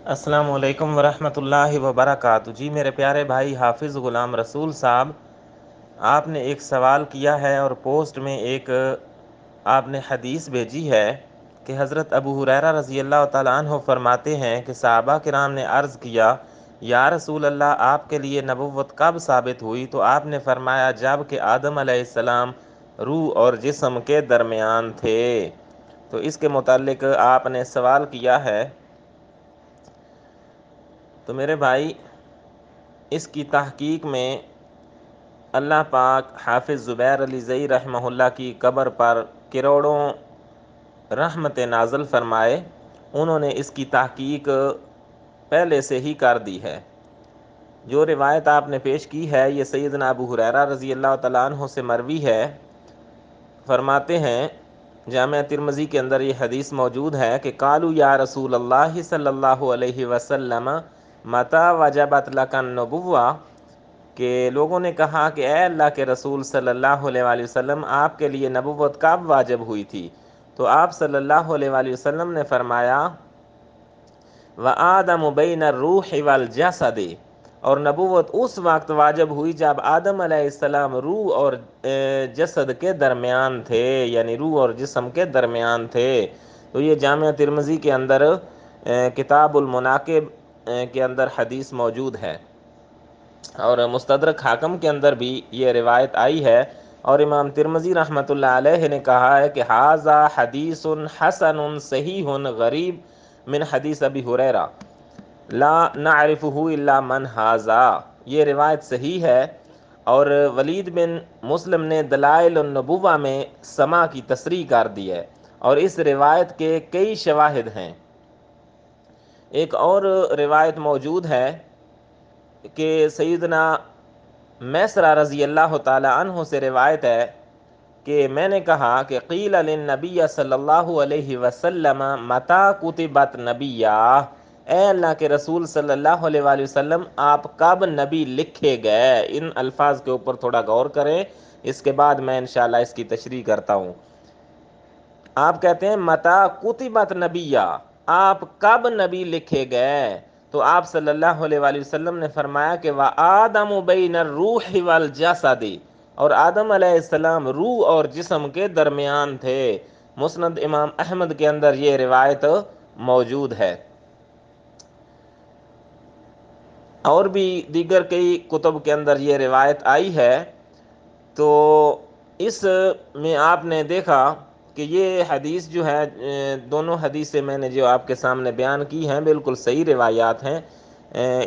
السلام علیکم ورحمۃ اللہ وبرکاتہ۔ جی میرے پیارے بھائی حافظ غلام رسول صاحب، آپ نے ایک سوال کیا ہے اور پوسٹ میں ایک آپ نے حدیث بھیجی ہے کہ حضرت ابو ہریرہ رضی اللہ تعالیٰ عنہ فرماتے ہیں کہ صحابہ کرام نے عرض کیا، یا رسول اللہ آپ کے لیے نبوت کب ثابت ہوئی؟ تو آپ نے فرمایا جب کہ آدم علیہ السلام روح اور جسم کے درمیان تھے۔ تو اس کے متعلق آپ نے سوال کیا ہے، تو میرے بھائی اس کی تحقیق میں اللہ پاک حافظ زبیر علی زئی رحمہ اللہ کی قبر پر کروڑوں رحمت نازل فرمائے، انہوں نے اس کی تحقیق پہلے سے ہی کر دی ہے۔ جو روایت آپ نے پیش کی ہے یہ سیدنا ابو ہریرہ رضی اللہ تعالیٰ عنہ سے مروی ہے۔ فرماتے ہیں، جامعہ ترمذی کے اندر یہ حدیث موجود ہے کہ قالوا یا رسول اللہ صلی اللہ علیہ وسلم متی وجبت لک النبوہ، کہ لوگوں نے کہا کہ اے اللہ کے رسول صلی اللہ علیہ وآلہ وسلم آپ کے لیے نبوت کب واجب ہوئی تھی؟ تو آپ صلی اللہ علیہ وآلہ وسلم نے فرمایا وَآدَمُ بَيْنَ الرُّوحِ وَالْجَسَدِ، اور نبوت اس وقت واجب ہوئی جب آدم علیہ السلام روح اور جسد کے درمیان تھے، یعنی روح اور جسم کے درمیان تھے۔ تو یہ جامعہ ترمذی کے اندر کتاب المناقب کے اندر حدیث موجود ہے، اور مستدرک حاکم کے اندر بھی یہ روایت آئی ہے، اور امام ترمذی رحمۃ اللہ علیہ نے کہا ہے کہ ھذا حدیث حسن صحیح غریب من حدیث ابی ہریرہ لا نعرفہ الا من ھذا، یہ روایت صحیح ہے۔ اور ولید بن مسلم نے دلائل النبوہ میں سما کی تصریح کر دی ہے، اور اس روایت کے کئی شواہد ہیں۔ ایک اور روایت موجود ہے کہ سیدنا میسرہ رضی اللہ تعالی عنہ سے روایت ہے کہ میں نے کہا کہ قیل للنبی صلی اللہ علیہ وسلم متی کتبت نبیہ، اے اللہ کے رسول صلی اللہ علیہ وآلہ وسلم آپ کب نبی لکھے گئے؟ ان الفاظ کے اوپر تھوڑا غور کریں، اس کے بعد میں انشاءاللہ اس کی تشریح کرتا ہوں۔ آپ کہتے ہیں متی کتبت نبیہ، آپ کب نبی لکھے گئے؟ تو آپ صلی اللہ علیہ وآلہ وسلم نے فرمایا کہ وَآدَمُ بَيْنَ الرُّوحِ وَالْجَسَدِ، اور آدم علیہ السلام روح اور جسم کے درمیان تھے۔ مسند امام احمد کے اندر یہ روایت موجود ہے، اور بھی دیگر کئی کتب کے اندر یہ روایت آئی ہے۔ تو اس میں آپ نے دیکھا کہ یہ حدیث جو ہے، دونوں حدیثیں میں نے جو آپ کے سامنے بیان کی ہیں بالکل صحیح روایات ہیں،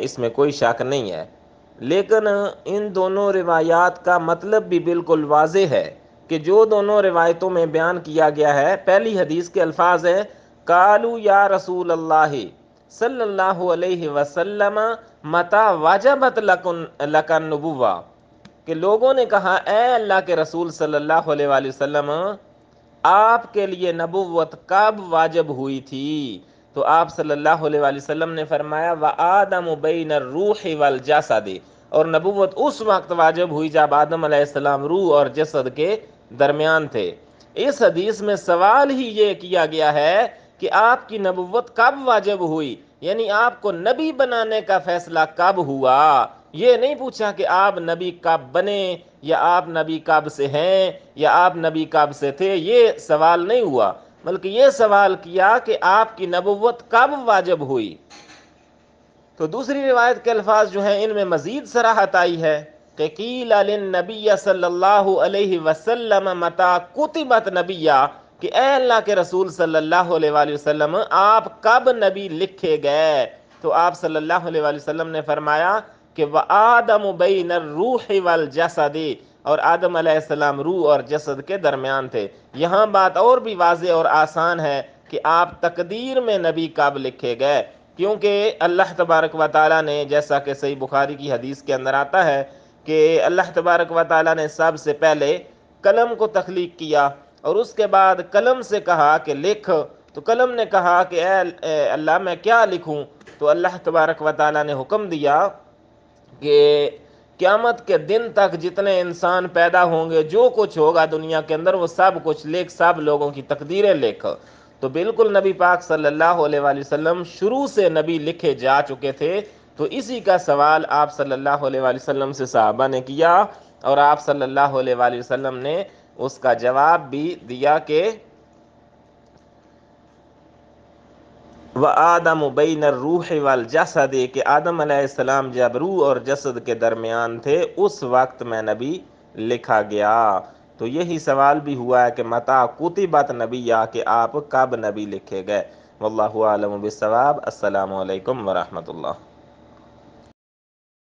اس میں کوئی شک نہیں ہے، لیکن ان دونوں روایات کا مطلب بھی بالکل واضح ہے کہ جو دونوں روایتوں میں بیان کیا گیا ہے، پہلی حدیث کے الفاظ ہیں قالوا یا رسول اللہ صلی اللہ علیہ وسلم متی وجبت لک النبوہ، کہ لوگوں نے کہا اے اللہ کے رسول صلی اللہ علیہ وآلہ وسلم آپ کے لیے نبوت کب واجب ہوئی تھی؟ تو آپ صلی اللہ علیہ وآلہ وسلم نے فرمایا وَآدَمُ بَيْنَ الرُّوحِ وَالْجَسَدِ، اور نبوت اس وقت واجب ہوئی جب آدم علیہ السلام روح اور جسد کے درمیان تھے۔ اس حدیث میں سوال ہی یہ کیا گیا ہے کہ آپ کی نبوت کب واجب ہوئی، یعنی آپ کو نبی بنانے کا فیصلہ کب ہوا۔ یہ نہیں پوچھا کہ آپ نبی کب بنے، یا آپ نبی کب سے ہیں، یا آپ نبی کب سے تھے، یہ سوال نہیں ہوا، بلکہ یہ سوال کیا کہ آپ کی نبوت کب واجب ہوئی۔ تو دوسری روایت کے الفاظ جو ہیں ان میں مزید صراحت آئی ہے کہ قیل للنبی صلی اللہ علیہ وسلم متی کتبت نبیہ، کہ اے اللہ کے رسول صلی اللہ علیہ وآلہ وسلم آپ کب نبی لکھے گئے؟ تو آپ صلی اللہ علیہ وآلہ وسلم نے فرمایا کہ وَآدَمُ بَيْنَ الرُّوحِ وَالْجَسَدِ، اور آدم علیہ السلام روح اور جسد کے درمیان تھے۔ یہاں بات اور بھی واضح اور آسان ہے کہ آپ تقدیر میں نبی کب لکھے گئے، کیونکہ اللہ تبارک و تعالیٰ نے، جیسا کہ صحیح بخاری کی حدیث کے اندر آتا ہے کہ اللہ تبارک و تعالیٰ نے سب سے پہلے قلم کو تخلیق کیا، اور اس کے بعد قلم سے کہا کہ لکھ، تو قلم نے کہا کہ اے اللہ میں کیا لکھوں؟ تو اللہ تبارک و تعالیٰ نے حکم دیا کہ قیامت کے دن تک جتنے انسان پیدا ہوں گے، جو کچھ ہوگا دنیا کے اندر وہ سب کچھ لکھ، سب لوگوں کی تقدیریں لکھ۔ تو بالکل نبی پاک صلی اللہ علیہ وآلہ وسلم شروع سے نبی لکھے جا چکے تھے، تو اسی کا سوال آپ صلی اللہ علیہ وآلہ وسلم سے صحابہ نے کیا، اور آپ صلی اللہ علیہ وآلہ وسلم نے اس کا جواب بھی دیا کہ وَآدَمُ بَيْنَ الرُّوحِ وَالْجَسَدِ، کہ آدم علیہ السلام جب روح اور جسد کے درمیان تھے اس وقت میں نبی لکھا گیا۔ تو یہی سوال بھی ہوا ہے کہ متى کتبت نبی، یا کہ آپ کب نبی لکھے گئے۔ واللہ اعلم بالصواب۔ السلام علیکم ورحمۃ اللہ۔